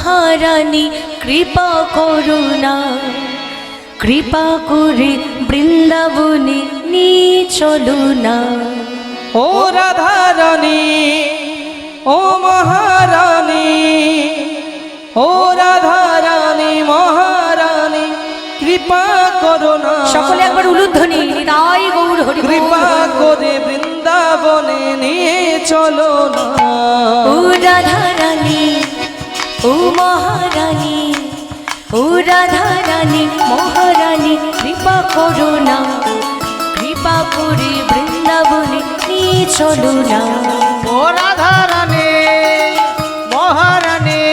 মহারানী কৃপা করুণা, কৃপা করে বৃন্দাবনে নিয়ে চলো না। ও রাধা রানী, ও মহারানী, ও রাধা রানী মহারানী কৃপা করো না। সকলে একবার উলুধ্বনি নিতাই গৌর হরি। কৃপা করে বৃন্দাবনে নিয়ে চলো না। ও রাধা রানী, ও মহারানী, ও রাধা রানী মহারানী কৃপা করো না, কৃপা করে বৃন্দাবনে নিয়ে চলো না। ও রাধা রানী মহারানী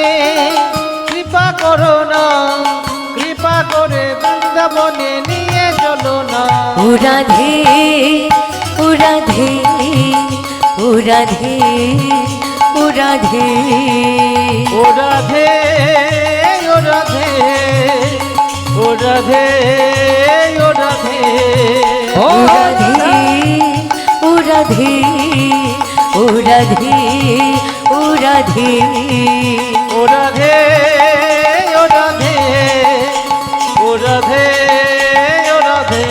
কৃপা করো না, কৃপা করে বৃন্দাবনে নিয়ে চলো না। ও রাধে, ও রাধে, ও রাধে, ও রাধে, ও রাধে, ও রাধে, ও রাধে, ও রাধে, ও রাধে, ও রাধে, ও রাধে, ও রাধে, ও রাধে, ও রাধে, ও রাধে, ও রাধে।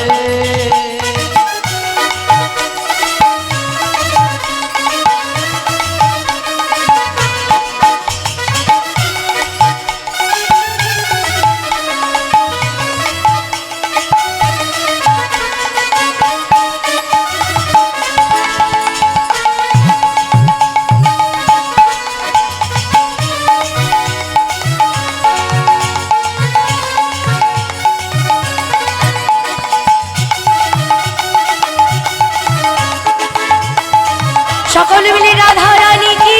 সকলে মিলে রাধা রানী কি।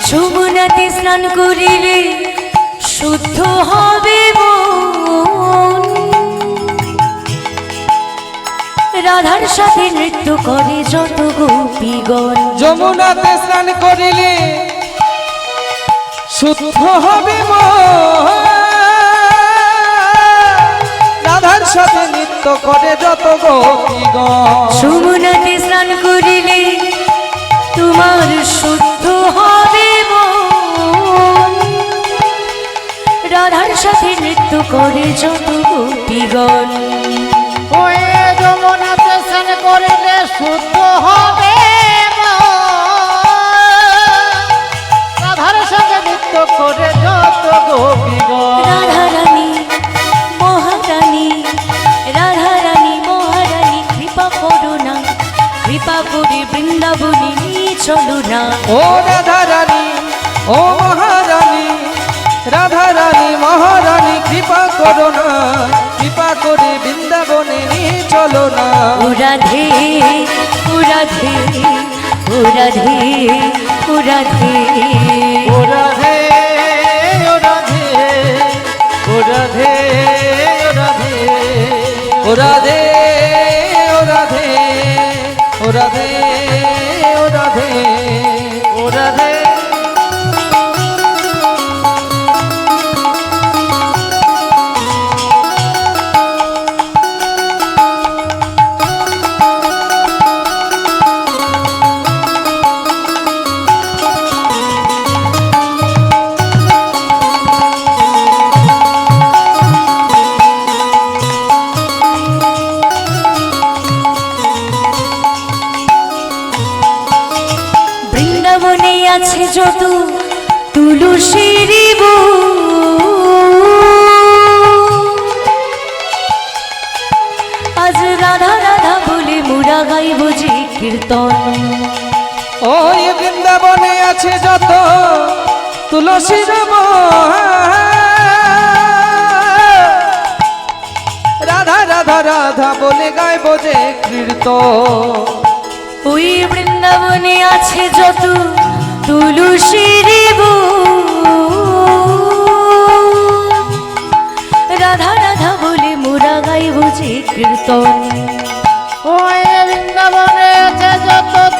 যমুনাতে স্নান করিলে শুদ্ধ হবে মন, রাধার সাথে নৃত্য করে যত গোপীগণ। যমুনাতে স্নান করিলে শুদ্ধ হবে মন, রাধার সাথে নৃত্য করে যত গোপীগণ। যমুনাতে স্নান করিলে তোমার শুদ্ধ হবে মন, রাধার সাথে নৃত্য করে যত গোপীগণ। ওই যমুনাতে স্নান করিলে শুদ্ধ হবে মন, রাধার সঙ্গে নৃত্য করে যত গোপীগণ। রাধা রানী মহারানী, রাধা রানী মহারানী কৃপা করো না, কৃপা করে বৃন্দাবনে নিয়ে চলো না। ও রাধা রানী, ও মহারানী, রাধা রানী মহারানী কৃপা করো না, কৃপা করে বৃন্দাবনে নিয়ে চলো না। ও রাধে, ও রাধে, ও রাধে, ও রাধে, ও রাধে, ও রাধে, ও রাধে, ও রাধে, ও রাধে, ও রাধে, ও রাধে, ও রাধে, ও রাধে। বৃন্দাবনে আছে যত তুলসীর আজ রাধা রাধা বলে মোরা গাইব যে কীর্তন। ওই বৃন্দাবনে আছে যত তুলসীর রাধা রাধা রাধা বলে গাইব যে কীর্তন। ওই বৃন্দাবনে আছে যত তুলসীর রাধা রাধা বলে মোরা গাইব যে কীর্তন। ওই বৃন্দাবনে আছে যত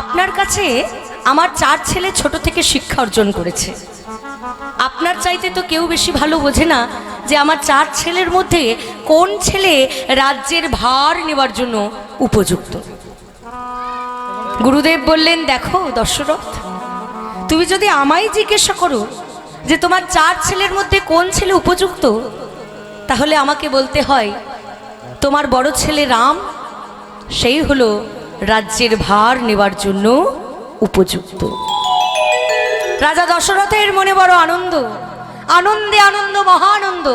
আপনার কাছে আমার 4 ছেলে ছোট থেকে শিক্ষা অর্জন করেছে। আপনার চাইতে তো কেউ বেশি ভালো বোঝে না যে আমার 4 ছেলের মধ্যে কোন ছেলে রাজ্যের ভার নেবার জন্য উপযুক্ত। গুরুদেব বললেন, দেখো দশরথ, তুমি যদি আমায় জিজ্ঞাসা করো যে তোমার 4 ছেলের মধ্যে কোন ছেলে উপযুক্ত, তাহলে আমাকে বলতে হয় তোমার বড় ছেলে রাম, সেই হলো রাজ্যের ভার নেবার জন্য উপযুক্ত। রাজা দশরথের মনে বড় আনন্দ, আনন্দে আনন্দ, মহানন্দ।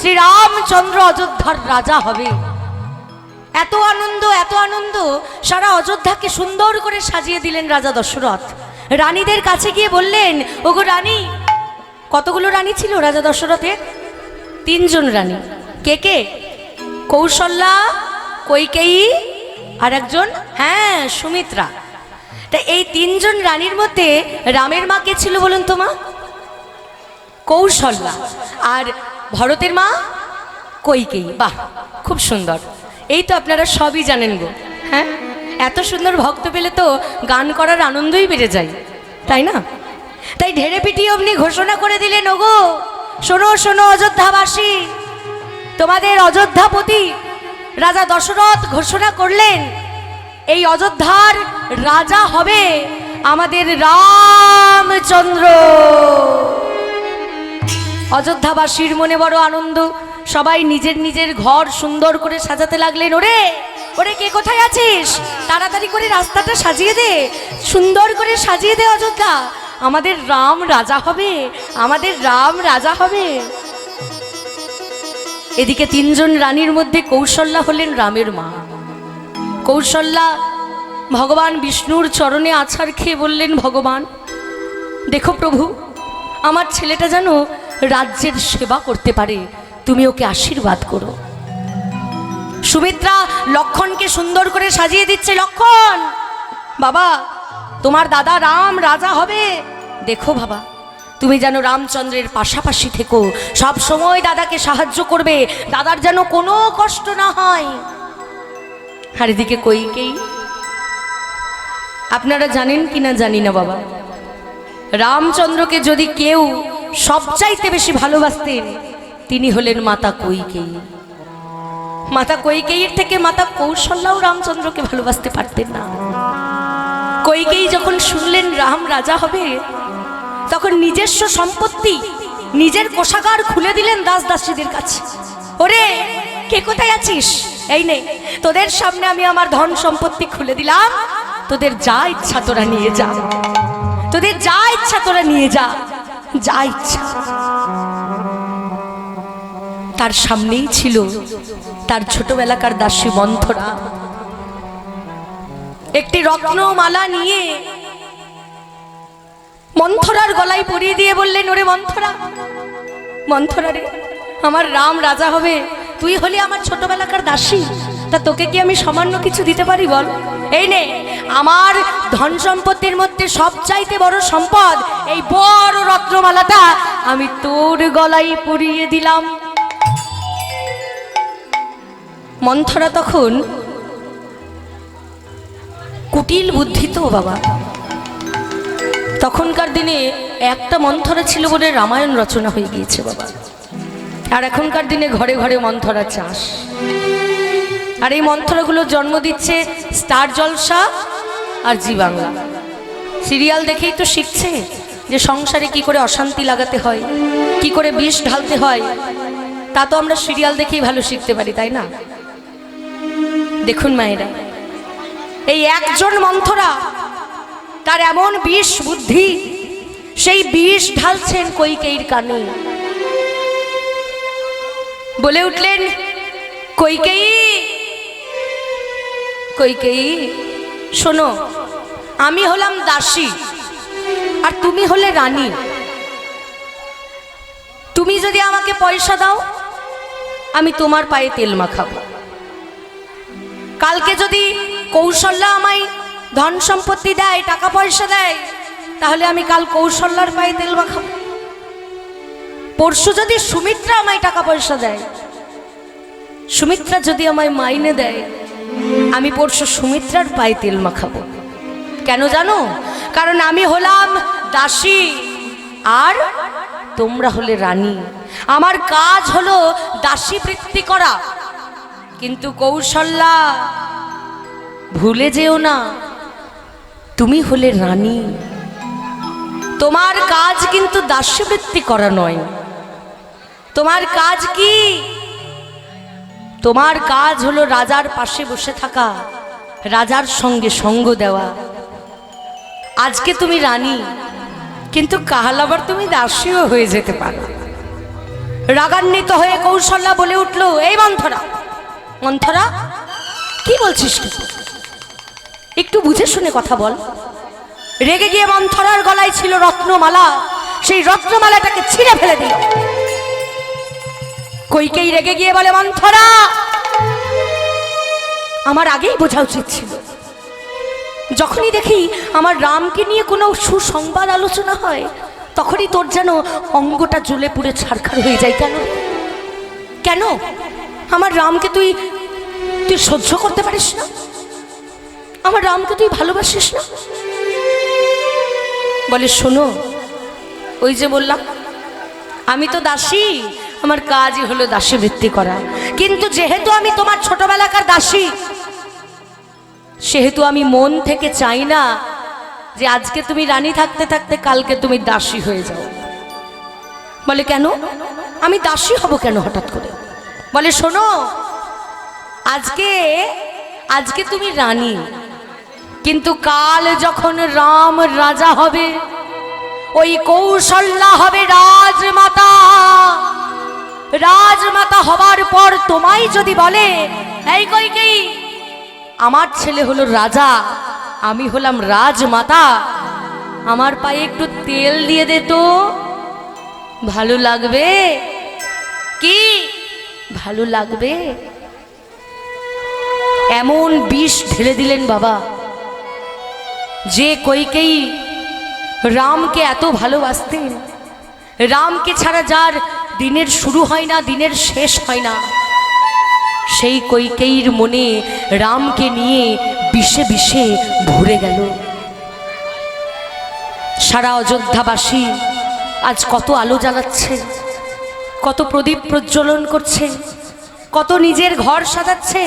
শ্রীরামচন্দ্র অযোধ্যার রাজা হবে। এত আনন্দ, এত আনন্দ, সারা অযোধ্যাকে সুন্দর করে সাজিয়ে দিলেন রাজা দশরথ। রানীদের কাছে গিয়ে বললেন, ওগো রানী, কতগুলো রানী ছিল রাজা দশরথের? 3 জন রানী। কে কে? কৌশল্যা, কৈকেয়ী, আর একজন সুমিত্রা। তা এই 3 জন রানীর মধ্যে রামের মা কে ছিল বলুন তো মা? কৌশল্যা। আর ভরতের মা কৈকেয়ী। বাহ, খুব সুন্দর। এই তো আপনারা সবই জানেন গো। হ্যাঁ, এত সুন্দর ভক্ত পেলে তো গান করার আনন্দই বেড়ে যায়, তাই না? তাই ঢেড়ে পিটিয়ে অমনি ঘোষণা করে দিলেন, ওগো শোনো শোনো অযোধ্যাবাসী, তোমাদের অযোধ্যাপতি রাজা দশরথ ঘোষণা করলেন এই অযোধ্যার রাজা হবে আমাদের রামচন্দ্র। অযোধ্যাবাসীর মনে বড় আনন্দ। সবাই নিজের নিজের ঘর সুন্দর করে সাজাতে লাগলেন। ওরে ওরে, কে কোথায় আছিস? তাড়াতাড়ি করে রাস্তাটা সাজিয়ে দে, সুন্দর করে সাজিয়ে দে অযোধ্যা। আমাদের রাম রাজা হবে, আমাদের রাম রাজা হবে। এদিকে 3 জন রানীর মধ্যে কৌশল্যা হলেন রামের মা। কৌশল্যা ভগবান বিষ্ণুর চরণে আছাড় খেয়ে বললেন, ভগবান দেখো প্রভু, আমার ছেলেটা যেন রাজ্যের সেবা করতে পারে, তুমি ওকে আশীর্বাদ করো। সুমিত্রা লক্ষণকে সুন্দর করে সাজিয়ে দিচ্ছে। লক্ষণ বাবা, তোমার দাদা রাম রাজা হবে, দেখো বাবা তুমি যেন রামচন্দ্রের পাশাপাশি থেকো, সব সময় দাদাকে সাহায্য করবে, দাদার যেন কোনো কষ্ট না হয়। আর এদিকে কৈকেয়ী, আপনারা জানেন কিনা জানি না বাবা, রামচন্দ্রকে যদি কেউ সবচাইতে বেশি ভালোবাসতেন তিনি হলেন মাতা কৈকেয়ী। মাতা কৈকেয়ীর থেকে মাতা কৌশল্যাও রামচন্দ্রকে ভালোবাসতে পারতেন না। কৈকেয়ী যখন শুনলেন রাম রাজা হবে, তখন নিজস্ব সম্পত্তি, নিজের কোষাগার খুলে দিলেন দাস দাসীদের কাছে। ওরে, কে কোথায় আছিস? এই নে, তোদের সামনে আমি আমার ধন সম্পত্তি খুলে দিলাম, তোদের যা ইচ্ছা তোরা নিয়ে যা, তোদের যা ইচ্ছা তোরা নিয়ে যা, যা ইচ্ছা। তার সামনেই ছিল তার ছোটবেলাকার দাসী মন্থরা। একটি রত্নমালা নিয়ে মন্থরার গলায় পরিয়ে দিয়ে বললেন, ওরে মন্থরা, মন্থরা রে, আমার রাম রাজা হবে, তুই হলি আমার ছোটবেলাকার দাসী, তা তোকে কি আমি সামান্য কিছু দিতে পারি বল? এই নে, আমার ধন সম্পত্তির মধ্যে সবচাইতে বড় সম্পদ এই বড় রত্নমালাটা আমি তোর গলায় পরিয়ে দিলাম। মন্থরা তখন কুটিল বুদ্ধি তো বাবা, তখনকার দিনে একটা মন্থরা ছিল বলে রামায়ণ রচনা হয়ে গিয়েছে বাবা। আর এখনকার দিনে ঘরে ঘরে মন্থরা চাষ। আর এই মন্থরাগুলো জন্ম দিচ্ছে স্টার জলসা আর জি বাংলা। সিরিয়াল দেখেই তো শিখছে যে সংসারে কি করে অশান্তি লাগাতে হয়, কি করে বিষ ঢালতে হয়, তা তো আমরা সিরিয়াল দেখেই ভালো শিখতে পারি, তাই না? দেখুন মায়েরা, এই একজন মন্থরা, তার এমন বিষ বুদ্ধি, সেই বিষ ঢালছেন কৈকেয়ীর কানে। বলে উঠলেন, কৈকেয়ী, কৈকেয়ী শোনো, আমি হলাম দাসী আর তুমি হলে রানী। তুমি যদি আমাকে পয়সা দাও, আমি তোমার পায়ে তেল মাখাবো। কালকে যদি কৌশল্যা আমায় ধন সম্পত্তি দেয়, টাকা পয়সা দেয়, তাহলে আমি কাল কৌশল্যার পায়ে তেল মাখাবো। পরশু যদি সুমিত্রা আমায় টাকা পয়সা দেয়, সুমিত্রা যদি আমায় মাইনে দেয়, আমি পরশু সুমিত্রার পায়ে তেল মাখাবো। কেন জানো? কারণ আমি হলাম দাসী আর তোমরা হলে রানী। আমার কাজ হলো দাসী বৃত্তি করা। কিন্তু কৌশল্যা, ভুলে যেও না, তুমি হলে রানী। তোমার কাজ কিন্তু দাসী বৃত্তি করা নয়। তোমার কাজ কি? তোমার কাজ হলো রাজার পাশে বসে থাকা, রাজার সঙ্গে সঙ্গ দেওয়া। আজকে তুমি রানী, কিন্তু কাল আবার তুমি দাসীও হয়ে যেতে পারো। রাগান্বিত হয়ে কৌশল্যা বলে উঠল, এই মন্থরা, মন্থরা কি বলছিস তুই? একটু বুঝে শুনে কথা বল। রেগে গিয়ে মন্থরার গলায় ছিল রত্নমালা, সেই রত্নমালাটাকে ছিঁড়ে ফেলে দিল। কইকেই রেগে গিয়ে বলে, মন্থরা, আমার আগেই বোঝা উচিত ছিল। যখনই দেখি আমার রামকে নিয়ে কোনো সুসংবাদ আলোচনা হয়, তখনই তোর যেন অঙ্গটা জ্বলে পুড়ে ছারখার হয়ে যায়। কেন? কেন আমার রামকে তুই সহ্য করতে পারিস না? আমার রামকে তুই ভালোবাসিস না? বলে, শোনো, ওই যে বললাম আমি তো দাসী, আমার কাজই হলো দাসী বৃত্তি করা। কিন্তু যেহেতু আমি তোমার ছোটবেলাকার দাসী, সেহেতু আমি মন থেকে চাই না যে আজকে তুমি রানী থাকতে থাকতে কালকে তুমি দাসী হয়ে যাও। বলে, কেন? আমি দাসী হব কেন হঠাৎ করে? বলে, শোনো, আজকে তুমি রানী, কিন্তু কাল যখন রাম রাজা হবে, ওই কৌশল্যা হবে রাজমাতা। রাজমাতা হবার পর তোমায় যদি বলে, এই কইকেয়ী, আমার ছেলে হলো রাজা, আমি হলাম রাজমাতা, আমার পায়ে একটু তেল দিয়ে দে তো, ভালো লাগবে কি? ভালো লাগবে? এমন বিষ ঢেলে দিলেন বাবা, যে কইকেয়ী রামকে এত ভালোবাসতেন, রামকে ছাড়া যার দিনের শুরু হয় না, দিনের শেষ হয় না, সেই কইকেয়ীর মনে রামকে নিয়ে বিষে বিষে ভরে গেল। সারা অযোধ্যাবাসী আজ কত আলো জ্বালাচ্ছে, কত প্রদীপ প্রজ্বলন করছে, কত নিজের ঘর সাজাচ্ছে,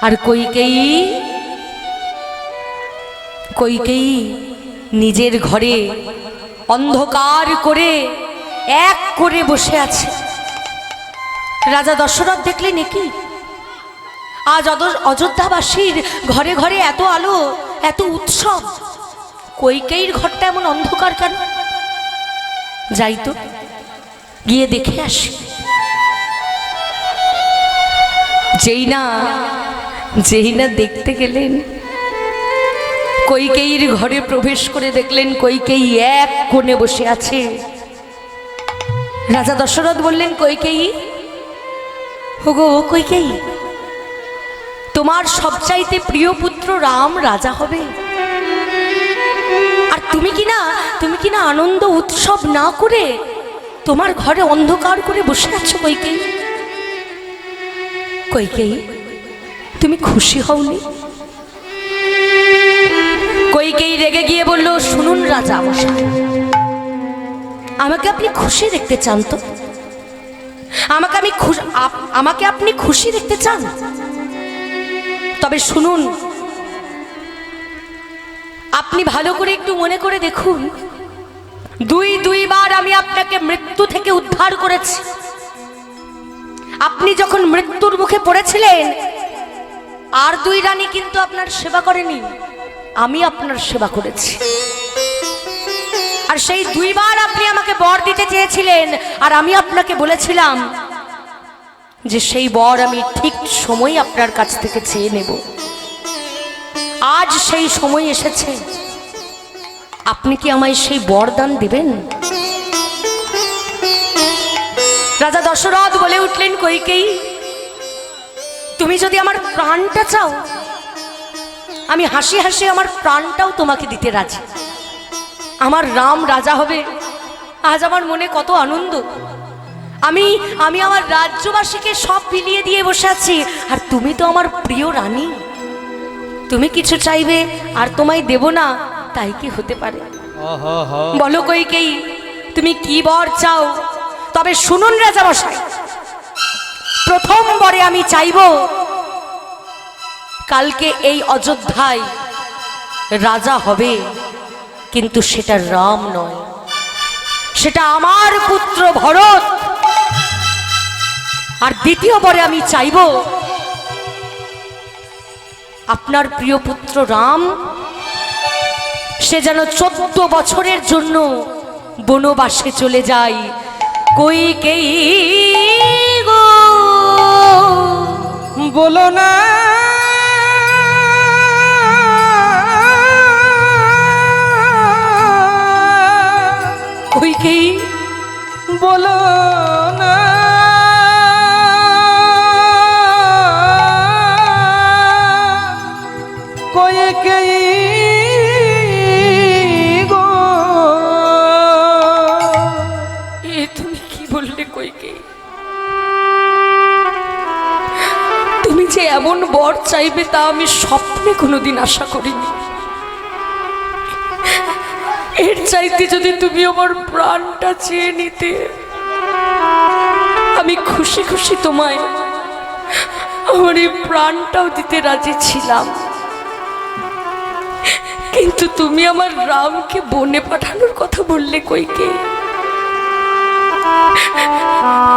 আর কইকেয়ী নিজের ঘরে অন্ধকার করে এক করে বসে আছে। রাজা দশরথ দেখলেন, কি আজ অযোধ্যাবাসীর ঘরে ঘরে এত আলো, এত উৎসব, কইকেয়ীর ঘরটা এমন অন্ধকার কেন? যাই তো, গিয়ে দেখে আসি। যেই না দেখতে গেলেন, কইকেয়ীর ঘরে প্রবেশ করে দেখলেন কইকেয়ী এক কোণে বসে আছে। রাজা দশরথ বললেন, কইকেয়ী, ওগো কইকেয়ী, তোমার সবচাইতে প্রিয় পুত্র রাম রাজা হবে, আর তুমি কিনা আনন্দ উৎসব না করে তোমার ঘরে অন্ধকার করে বসে আছো। কইকেয়ী, তুমি খুশি হওনি? কইকেয়ী রেগে গিয়ে বলল, শুনুন রাজা মশাই, আমাকে আপনি খুশি দেখতে চান তো? আমাকে আপনি খুশি দেখতে চান? তবে শুনুন, আপনি ভালো করে একটু মনে করে দেখুন, দুইবার আমি আপনাকে মৃত্যু থেকে উদ্ধার করেছি। আপনি যখন মৃত্যুর মুখে পড়েছিলেন, আর দুই রানী কিন্তু আপনার সেবা করেনি, আমি আপনার সেবা করেছি। আর সেই দুইবার আপনি আমাকে বর দিতে চেয়েছিলেন, আর আমি আপনাকে বলেছিলাম যে সেই বর আমি ঠিক সময় আপনার কাছ থেকে চেয়ে নেব। আজ সেই সময় এসেছে, আপনি কি আমায় সেই বরদান দিবেন? রাজা দশরথ বলে উঠলেন, কইকেয়ী, তুমি যদি আমার প্রাণটা চাও, আমি হাসি হাসি আমার প্রাণটাও তোমাকে দিতে রাজি। আমার রাম রাজা হবে, আজ আমার মনে কত আনন্দ। আমি আমার রাজ্যবাসীকে সব বিলিয়ে দিয়ে বসে আছি, আর তুমি তো আমার প্রিয় রানী, তুমি কিছু চাইবে আর তোমায় দেব না, তাই কি হতে পারে? বলো কইকেয়ী, তুমি কি বর চাও? তবে শুনুন রাজামশাই, প্রথম বরে আমি চাইব কালকে এই অযোধ্যায় রাজা হবে, কিন্তু সেটা রাম নয়, সেটা আমার পুত্র ভরত। আর দ্বিতীয় বরে আমি চাইব আপনার প্রিয় পুত্র রাম, সে যেন 14 বছরের জন্য বনবাসে চলে যায়। কইকেয়ী গো, বলো না কইকেয়ী বলো না কইকেয়ী গো। এ তুমি কি বললে কইকেয়ী? তুমি যে এমন বর চাইবে তা আমি স্বপ্নে কোনোদিন আশা করিনি। এর চাইতে যদি তুমি আমার প্রাণটা চেয়ে নিতে, আমি খুশি খুশি তোমায় আমার এই প্রাণটাও দিতে রাজি ছিলাম। কিন্তু তুমি আমার রামকে বনে পাঠানোর কথা বললে কইকেয়ী,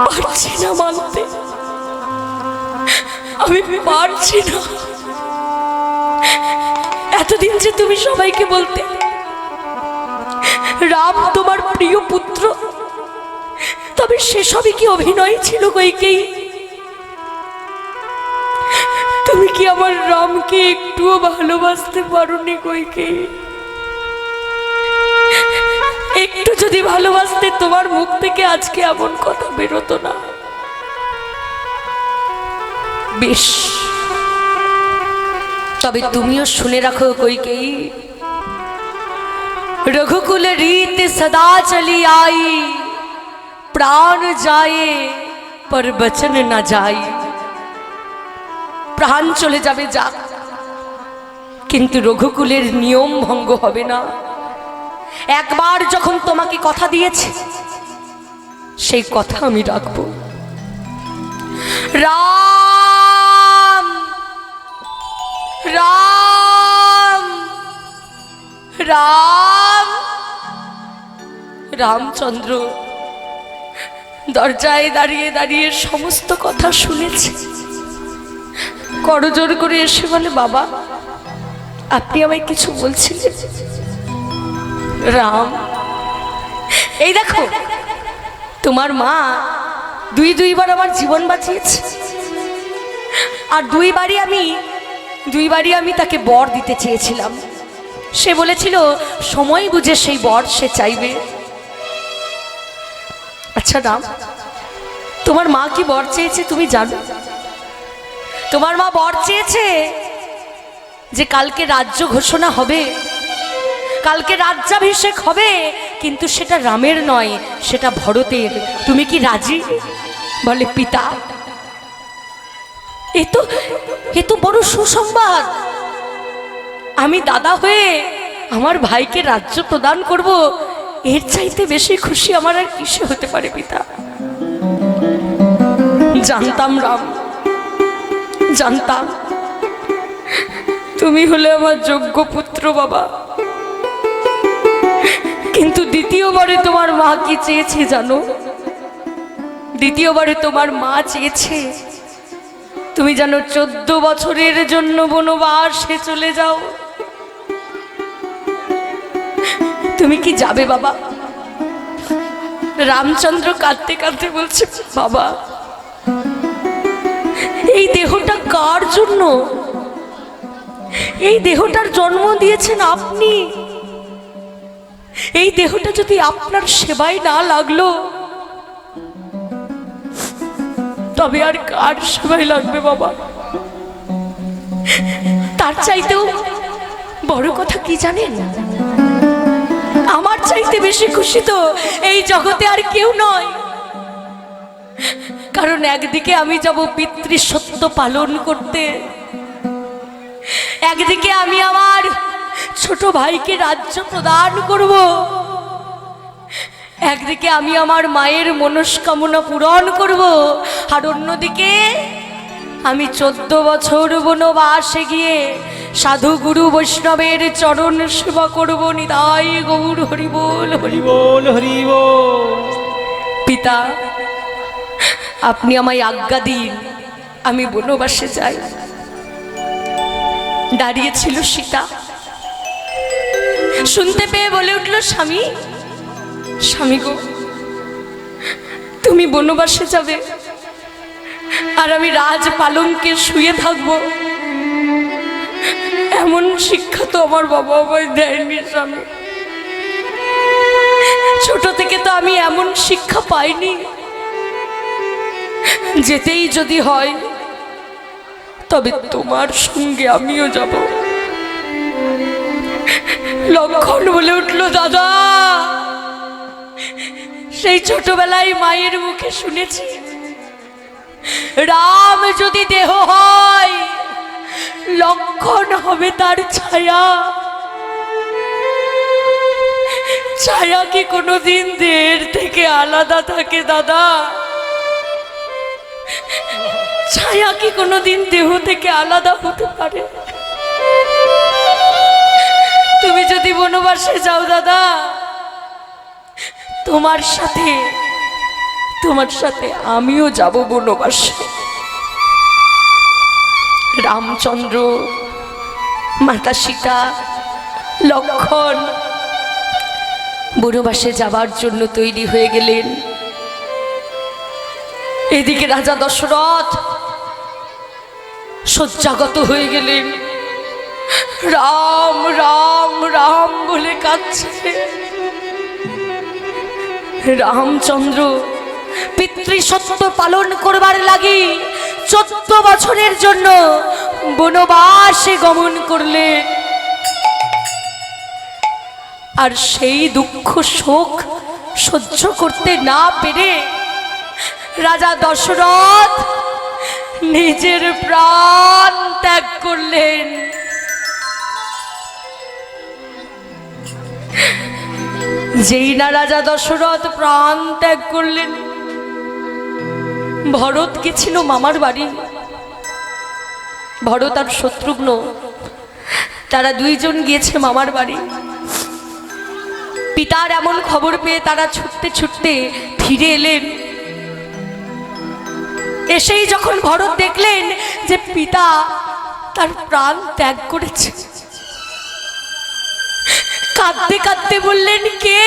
পারছি না মানতে, আমি পারছি না। এতদিন যে তুমি সবাইকে বলতে রাম তোমার প্রিয় পুত্র, তবে সেসবই কি অভিনয় ছিল কইকেয়ী? তুমি কি আমার রামকে একটুও ভালোবাসতে পারোনি কইকেয়ী? একটু যদি ভালোবাসতে তোমার মুখ থেকে আজকে এমন কথা বেরোতো না। বেশ, তবে তুমিও শুনে রাখো কইকেয়ী, रघुकुल रीत सदा चली आई, प्राण जाए पर बचन न जाई। প্রাণ চলে যাবে যাক, কিন্তু রঘুকুলের নিয়ম ভঙ্গ হবে না। একবার যখন তোমাকে কথা দিয়েছে, সেই কথা আমি রাখব। রাম রাম রাম রামচন্দ্র দরজায় দাঁড়িয়ে দাঁড়িয়ে সমস্ত কথা শুনেছে। করজোর করে এসে বলে, বাবা আপনি আমায় কিছু বলছিলেন? রাম, এই দেখো তোমার মা দুইবার আমার জীবন বাঁচিয়েছে, আর দুইবারই আমি তাকে বর দিতে চেয়েছিলাম। সে বলেছিল সময় বুঝে সেই বর সে চাইবে। আচ্ছা রাম, তোমার মা কি বর চেয়েছে তুমি জানো? তোমার মা বর চেয়েছে যে কালকে রাজ্য ঘোষণা হবে, কালকে রাজ্যাভিষেক হবে, কিন্তু সেটা রামের নয়, সেটা ভরতের। তুমি কি রাজি? বলে, পিতা এ তো বড় সুসংবাদ। আমি দাদা হয়ে আমার ভাইকে রাজ্য প্রদান করব, এর চাইতে বেশি খুশি আমার আর কিসে হতে পারে পিতা? জানতাম রাম, জানতাম তুমি হলে আমার যোগ্য পুত্র বাবা। কিন্তু দ্বিতীয়বারে তোমার মা কি চেয়েছে জানো? দ্বিতীয়বারে তোমার মা চেয়েছে তুমি যেন 14 বছরের জন্য বনবাসে চলে যাও। তুমি কি যাবে বাবা? রামচন্দ্র কাঁদতে কাঁদতে বলছে, বাবা এই দেহটা কার জন্য? এই দেহটার জন্ম দিয়েছেন আপনি। এই দেহটা যদি আপনার সেবায় না লাগলো, তবে আর কার সেবায় লাগবে বাবা? তার চাইতেও বড় কথা কি জানেন? আমার চাইতে বেশি খুশি তো এই জগতে আর কেউ নয়। কারণ একদিকে আমি যাব পিতৃসত্য পালন করতে, একদিকে আমি আমার ছোট ভাইকে রাজ্য প্রদান করব, একদিকে আমি আমার মায়ের মনস্কামনা পূরণ করব, আর অন্যদিকে আমি 14 বছর বনবাসে গিয়ে সাধু গুরু বৈষ্ণবের চরণ সেবা করব। নিতাই গৌর হরি বল হরি বল হরি বল। পিতা, আপনি আমায় আজ্ঞা দিন, আমি বনবাসে যাই। দাঁড়িয়েছিল সীতা, শুনতে পেয়ে বলে উঠল, স্বামী স্বামী গো, তুমি বনবাসে যাবে আর আমি রাজ পালঙ্কে শুয়ে থাকবো, এমন শিক্ষা তো আমার বাবা আমায় দেয়নি স্বামী। ছোট থেকে তো আমি এমন শিক্ষা পাইনি। যেতেই যদি হয় তবে তোমার সঙ্গে আমিও যাব। লক্ষণ বলে উঠল, দাদা, সেই ছোটবেলায় মায়ের মুখে শুনেছি, রাম যদি দেহ হয় লক্ষণ হবে তার ছায়া। ছায়া কি কোনোদিন দেহের থেকে আলাদা থাকে দাদা? ছায়া কি কোনোদিন দেহ থেকে আলাদা হতে পারে? তুমি যদি বনবাসে যাও দাদা, তোমার সাথে আমিও যাব বনবাসে। রামচন্দ্র, মাতা সীতা, লক্ষণ বনবাসে যাবার জন্য তৈরি হয়ে গেলেন। এদিকে রাজা দশরথ শয্যাগত হয়ে গেলেন। রাম রাম রাম বলে কাঁদছে। রামচন্দ্র পিতৃসত্য পালন করবার লাগি 14 বছরের জন্য বনবাসে গমন করলেন। আর সেই দুঃখ শোক সহ্য করতে না পেরে রাজা দশরথ নিজের প্রাণ ত্যাগ করলেন। যেই না রাজা দশরথ প্রাণ ত্যাগ করলেন, ভরত গেছিল মামার বাড়ি। ভরত আর শত্রুঘ্ন, তারা দুইজন গিয়েছে মামার বাড়ি। পিতার এমন খবর পেয়ে তারা ছুটতে ছুটতে ফিরে এলেন। এসেই যখন ভরত দেখলেন যে পিতা তার প্রাণ ত্যাগ করেছে, কাঁদতে কাঁদতে বললেন, কে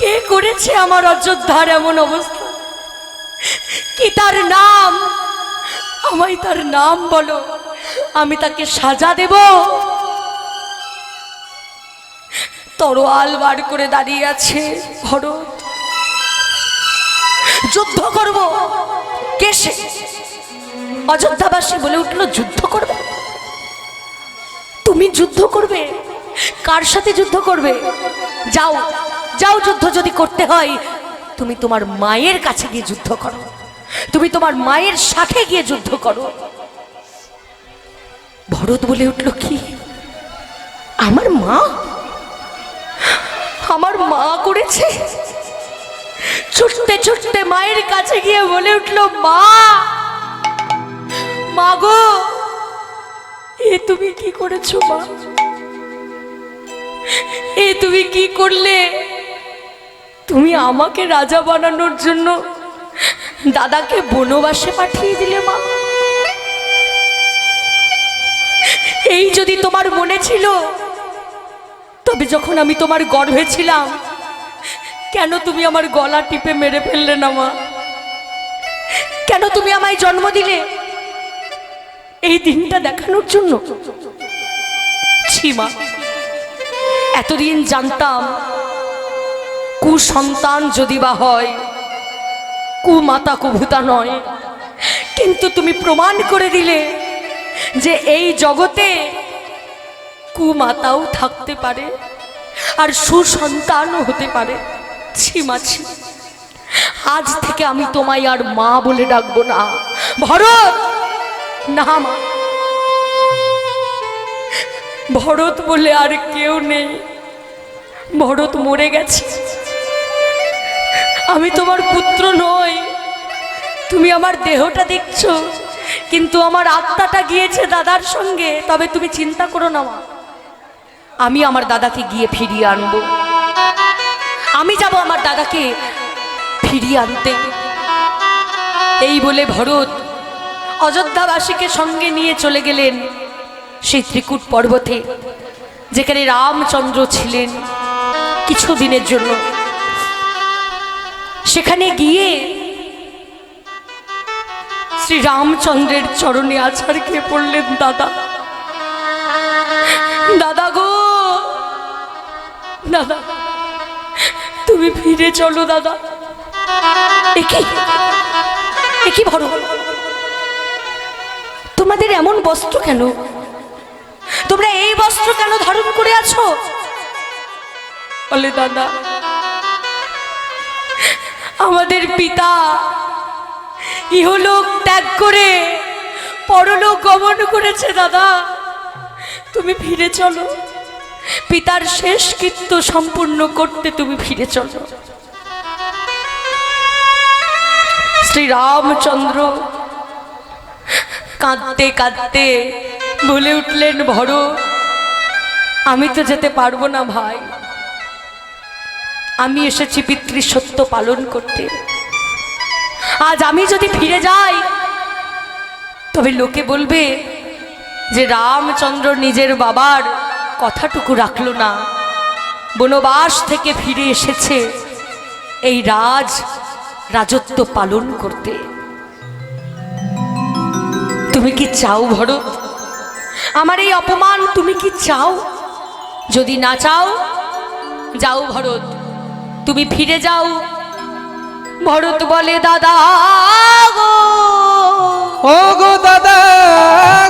কে করেছে আমার অযোধ্যার এমন অবস্থা? কি তার নাম? আমায় তার নাম বলো, আমি তাকে সাজা দেব। তরোয়াল বার করে দাঁড়িয়ে আছে ভরত। যুদ্ধ করব। কে সে? অযোধ্যাবাসী বলে উঠল, যুদ্ধ করবে? তুমি যুদ্ধ করবে? কার সাথে যুদ্ধ করবে? যাও যাও, যুদ্ধ যদি করতে হয় তুমি তোমার মায়ের কাছে গিয়ে যুদ্ধ করো, তুমি তোমার মায়ের সাথে গিয়ে যুদ্ধ করো। ভরত বলে উঠল, কি আমার মা? আমার মা করেছে? ছুটতে ছুটতে মায়ের কাছে গিয়ে বলে উঠল, মা, মা গো, এ তুমি কি করেছো মা? এ তুমি কি করলে? তুমি আমাকে রাজা বানানোর জন্য দাদাকে বনবাসে পাঠিয়ে দিলে মা। এই যদি তোমার মনে ছিল, তবে যখন আমি তোমার গর্ভে ছিলাম কেন তুমি আমার গলা টিপে মেরে ফেললে না মা? কেন তুমি আমায় জন্ম দিলে এই দিনটা দেখানোর জন্য? ছি মা, এতদিন জানতাম কুসন্তান যদি বা হয়, কুমাতা কুভূতা নয়, কিন্তু তুমি প্রমাণ করে দিলে যে এই জগতে কুমাতাও থাকতে পারে আর সুসন্তানও হতে পারে। ছি মা, ছি। আজ থেকে আমি তোমায় আর মা বলে ডাকবো না। ভরত, না মা, ভরত বলে আর কেউ নেই, ভরত মরে গেছে। আমি তোমার পুত্র নই, তুমি আমার দেহটা দেখছো, কিন্তু আমার আত্মাটা গিয়েছে দাদার সঙ্গে। তবে তুমি চিন্তা করো না মা, আমি আমার দাদাকে গিয়ে ফিরিয়ে আনবো। আমি যাব আমার দাদাকে ফিরিয়ে আনতে। এই বলে ভরত অযোধ্যাবাসীকে সঙ্গে নিয়ে চলে গেলেন সেই ত্রিকুট পর্বতে, যেখানে রামচন্দ্র ছিলেন কিছুদিনের জন্য। সেখানে গিয়ে শ্রী রামচন্দ্রের চরণে আছাড় খেয়ে পড়লেন। দাদা, দাদা গো, দাদা তুমি ফিরে চলো দাদা। একই ভরো, তোমাদের এমন বস্ত্র কেন? তোমরা এই বস্ত্র কেন ধারণ করে আছো? বলে দাদা, আমাদের পিতা ইহলোক ত্যাগ করে পরলোক গমন করেছে দাদা, তুমি ফিরে চলো, পিতার শেষ কৃত্য সম্পূর্ণ করতে তুমি ফিরে চলো। শ্রী রামচন্দ্র কাঁদতে কাঁদতে বলে উঠলেন, ভরত আমি তো যেতে পারবো না ভাই, আমি এসেছি পিতৃসত্য পালন করতে। আজ আমি যদি ফিরে যাই তবে লোকে বলবে যে রামচন্দ্র নিজের বাবার কথাটুকু রাখলো না, বনবাস থেকে ফিরে এসেছে এই রাজত্ব পালন করতে। তুমি কি চাও ভরত আমার এই অপমান? তুমি কি চাও? যদি না চাও, যাও ভরত, তুমি ফিরে যাও। ভরত বলে, দাদা গো, ও গো দাদা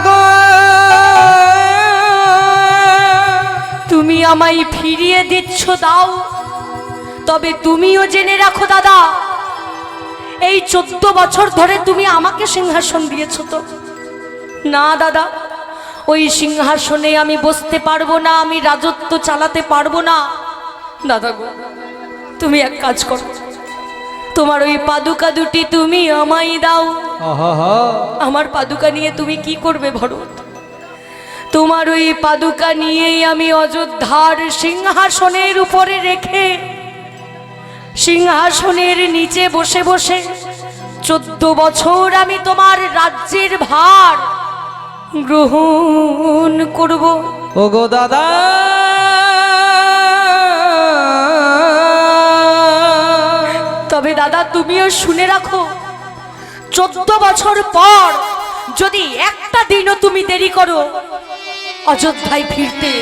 গো, তুমি আমায় ফিরিয়ে দিচ্ছ দাও, তবে তুমিও জেনে রাখো দাদা, এই 14 বছর ধরে তুমি আমাকে সিংহাসন দিয়েছ তো? না দাদা, ওই সিংহাসনে আমি বসতে পারবো না, আমি রাজত্ব চালাতে পারবো না। দাদা গো, তুমি এক কাজ করো, তোমার ওই পাদুকা দুটি তুমি আমায় দাও। আমার পাদুকা নিয়ে তুমি কি করবে ভরত? তোমার ওই পাদুকা নিয়েই আমি অযোধ্যার সিংহাসনের উপরে রেখে সিংহাসনের নিচে বসে বসে 14 বছর আমি তোমার রাজ্যের ভার গ্রহণ করব। ও গো দাদা, তবে দাদা তুমিও শুনে রাখো, 14 বছর পর যদি একটা দিনও তুমি দেরি করো অযোধ্যায় ফিরতে,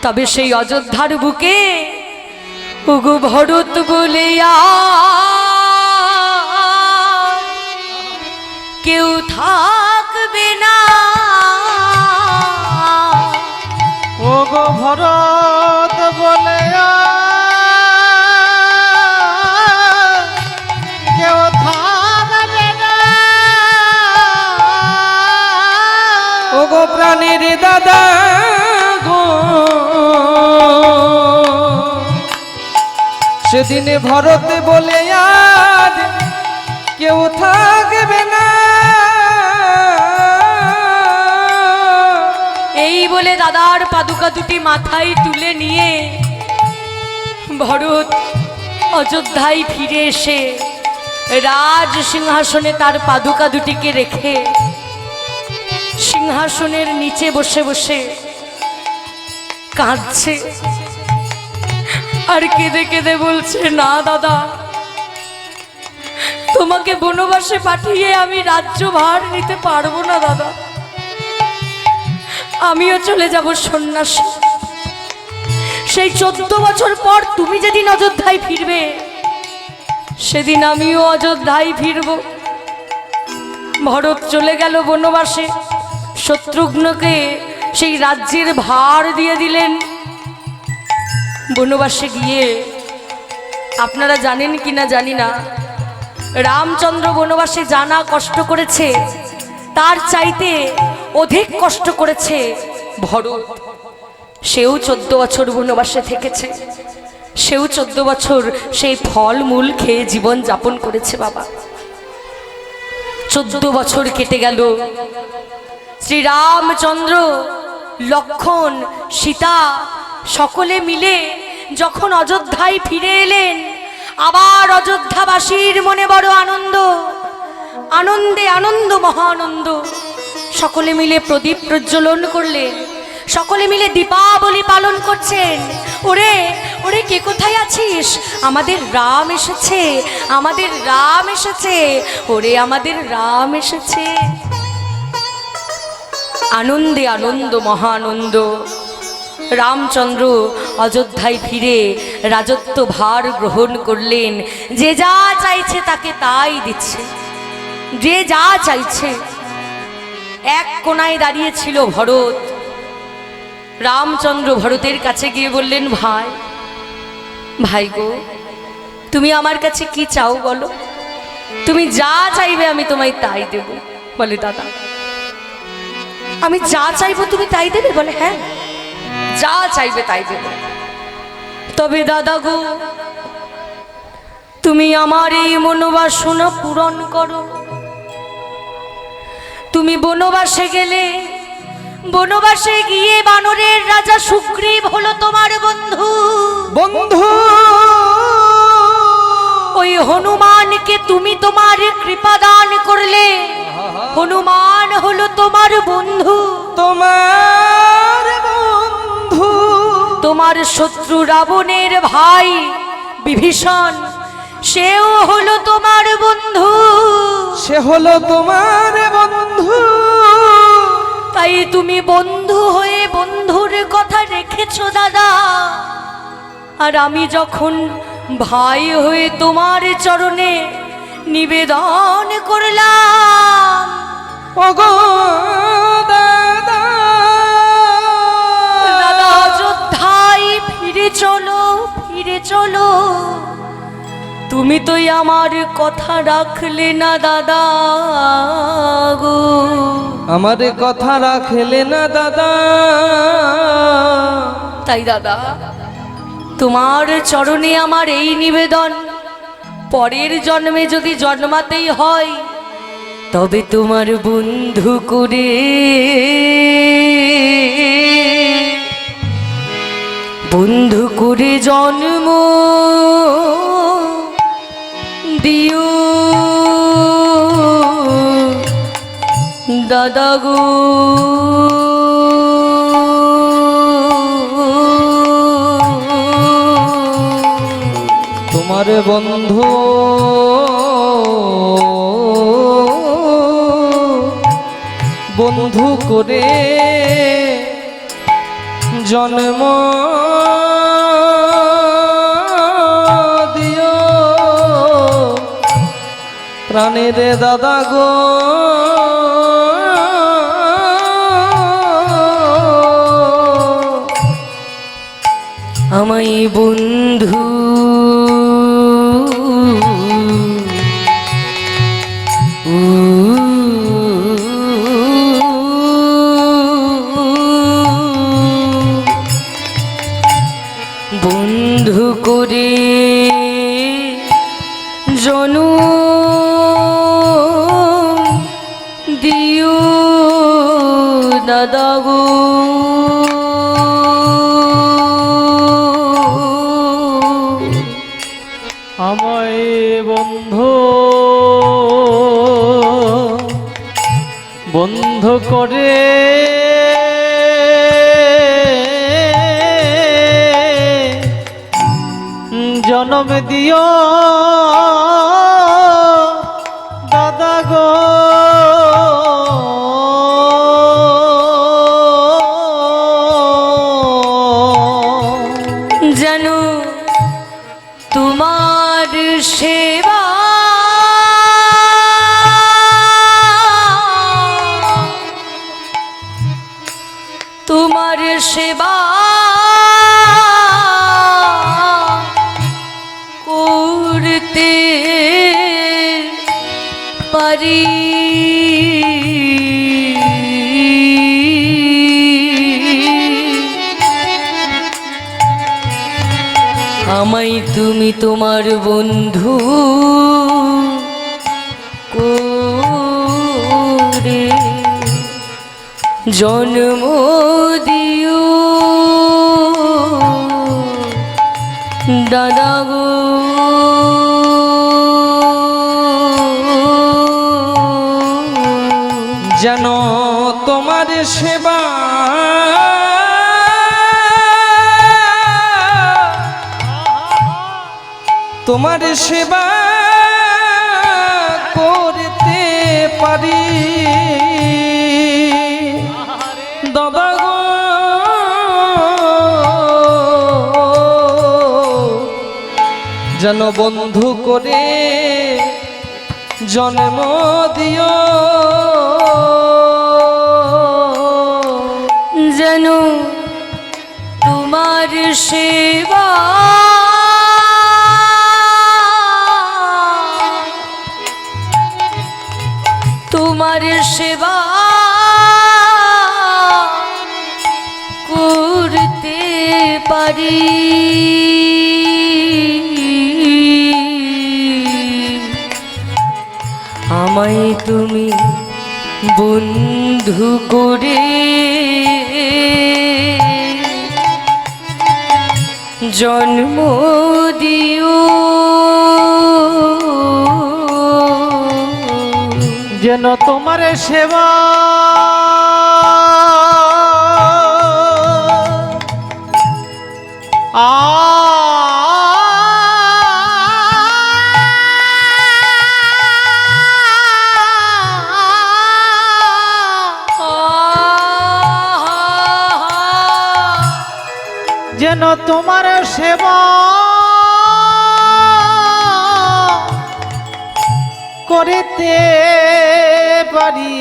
তবে সেই অযোধ্যার বুকে ওগো ভরত বলে কেউ থাকবে না। ও গো ভরত বলে কেউ থাকবে না। ও গো প্রাণের দাদা গো, সেদিনে ভরত বলে আজ কেউ থাকবে না। এই বলে দাদার পাদুকা দুটি মাথায় তুলে নিয়ে ভরত অযোধ্যায় ফিরে এসে রাজ সিংহাসনে তার পাদুকা দুটিকে রেখে সিংহাসনের নিচে বসে বসে কাঁদছে আর কেঁদে কেঁদে বলছে, না দাদা, তোমাকে বনবাসে পাঠিয়ে আমি রাজ্যভার নিতে পারবো না দাদা, আমিও চলে যাব সন্ন্যাসী। সেই 14 বছর পর তুমি যেদিন অযোধ্যায় ফিরবে সেদিন আমিও অযোধ্যায় ফিরব। ভরত চলে গেল বনবাসে, শত্রুঘ্নকে সেই রাজ্যের ভার দিয়ে দিলেন। বনবাসে গিয়ে আপনারা জানেন কিনা জানি না, রামচন্দ্র বনবাসে জানা কষ্ট করেছে তার চাইতে অধিক কষ্ট করেছে ভরত, সেও 14 বছর বনবাসে থেকেছে, সেও 14 বছর সেই ফল মূল খেয়ে জীবন যাপন করেছে বাবা। 14 বছর কেটে গেল। শ্রীরামচন্দ্র, লক্ষ্মণ, সীতা সকলে মিলে যখন অযোধ্যায় ফিরে এলেন, আবার অযোধ্যাবাসীর মনে বড় আনন্দ, আনন্দে আনন্দ, মহানন্দ। সকলে মিলে প্রদীপ প্রজ্বলন করলেন, সকলে মিলে দীপাবলি পালন করছেন। ওরে ওরে, কে কোথায় আছিস? আমাদের রাম এসেছে, আমাদের রাম এসেছে, ওরে আমাদের রাম এসেছে। আনন্দে আনন্দ, মহানন্দ। রামচন্দ্র অযোধ্যায় ফিরে রাজত্ব ভার গ্রহণ করলেন। যে যা চাইছে তাকে তাই দিচ্ছে, যে যা চাইছে। এক কোনায় দাঁড়িয়ে ছিল ভরত। রামচন্দ্র ভরতের কাছে গিয়ে বললেন, ভাই, ভাই গো, তুমি আমার কাছে কি চাও বলো? তুমি যা চাইবে আমি তোমায় তাই দেব। বলে, দাদা, আমি যা চাইবো তুমি তাই দেবে? বলে, হ্যাঁ, যা চাইবে তাই দেব। তবে দাদা গো, তুমি আমার এই মনোবাসনা পূরণ করো। তুমি বনবাসে গেলে, বনবাসে গিয়ে বানরের রাজা সুগ্রীব হলো তোমার বন্ধু। বন্ধু, ওই হনুমানকে তুমি তোমার কৃপা দান করলে, হনুমান হলো তোমার বন্ধু। তোমার বন্ধু, তোমার শত্রু রাবণের ভাই বিভীষণ, সেও হলো তোমার বন্ধু। সে হলো তোমার বন্ধু। তাই তুমি বন্ধু হয়ে বন্ধুর কথা রেখেছো দাদা। আর আমি যখন ভাই হয়ে তোমার চরণে নিবেদন করলাম, ওগো দাদা, দাদা অযোধ্যায় ফিরে চলো, ফিরে চলো। তুমি তো আমার কথা রাখলে না দাদা গো। আমার কথা রাখলে না দাদা। তাই দাদা, তোমার চরণে আমার এই নিবেদন, পরের জন্মে যদি জন্মাতেই হয়, তবে তোমার বন্ধু করে, বন্ধু করে জন্ম দিও দাদা গো। তোমার বন্ধু বন্ধু করে জন্ম দিও প্রাণের দাদা গো। আমায় বন্ধু বন্ধু করে জনম দিও দাদা গো। আমায় বন্ধু বন্ধু করে জন্ম দিও দাদা গো। জানো তোমার সেবা তোমার সেবা করতে পারি আমায় তুমি তোমার বন্ধু করে জন্ম দিও দাদা গো। যেন তোমার সেবা তোমার সেবা করতে পারি দাদা গো। যেন বন্ধু করে জন্ম দিও যেন তোমার সেবা তোমার সেবা করতে পারি। আমায় তুমি বন্ধু করে জন্ম দিও যেন তোমার সেবা যেন তোমার সেবা করিতে পারি।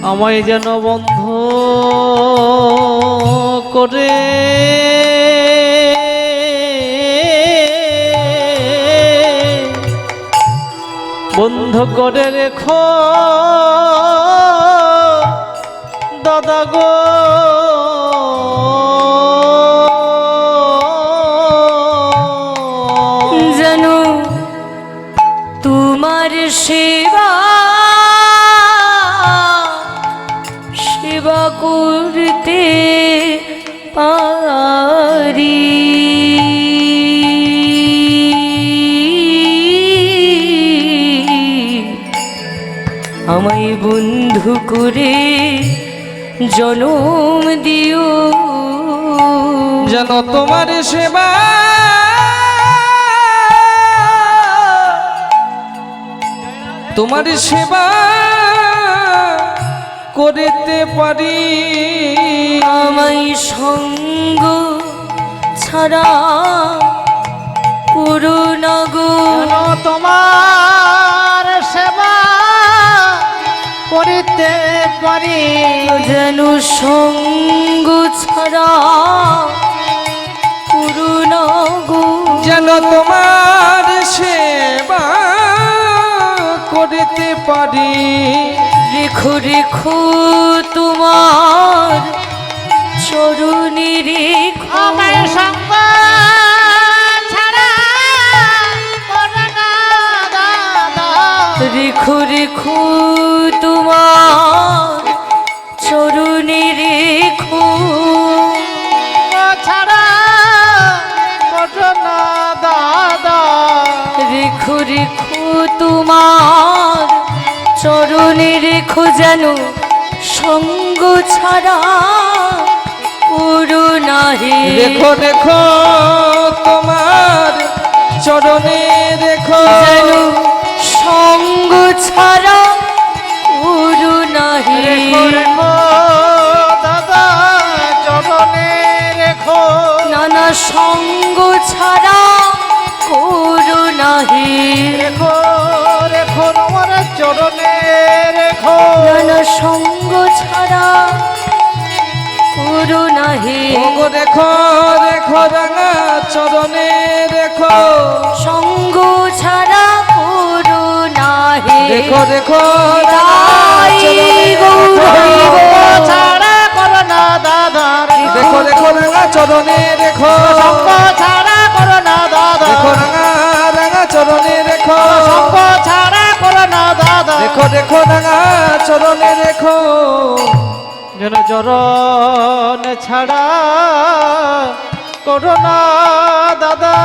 আমায় যেন বন্ধ করে বন্ধ করে রেখো দাদা গো। যেন তোমার সেবা সেবা করতে পারি। আমায় বন্ধু করে জনম দিও যেন তোমার সেবা তোমার সেবা করতে পারি। আমায় সঙ্গ ছাড়া করুণা গো। যেন তোমার সেবা করিতে পারি। যেন সঙ্গ ছাড়া করুণা গো। যেন তোমার সেবা করতে পারি। রেখো রেখো তোমার চরণে রেখো আমায় সঙ্গ ছাড়া করুণা দাদা। রেখো রেখো তোমার চরণে রেখো ছাড়া করুণা দাদা। রেখো রেখো তোমার চরণে রেখো যেন সঙ্গ ছাড়া করুণা হে। রেখো রেখো তোমার চরণে রেখো যেন সঙ্গ ছাড়া করুণা হে। রেখো রেখো দাদা চরণে রেখো। নানা সঙ্গ ছাড়া করুণা হে। রেখো রেখো তোমার চরণে রেখো। নানা সঙ্গ ছাড়া করুণা হে। ওগো রেখো রেখো রাঙা চরণে রেখো। সঙ্গ ছাড়া করুণা হে। রেখো রেখো তাই ছাড়া করো না দাদা দেখো দেখো রাঙা চরণে দেখো সঙ্গ ছাড়া করো না দাদা দেখো রাঙা রাঙা চরণে দেখো সঙ্গ ছাড়া করো না দাদা দেখো দেখো রাঙা চরণে দেখো যেন চরণ ছাড়া করো না দাদা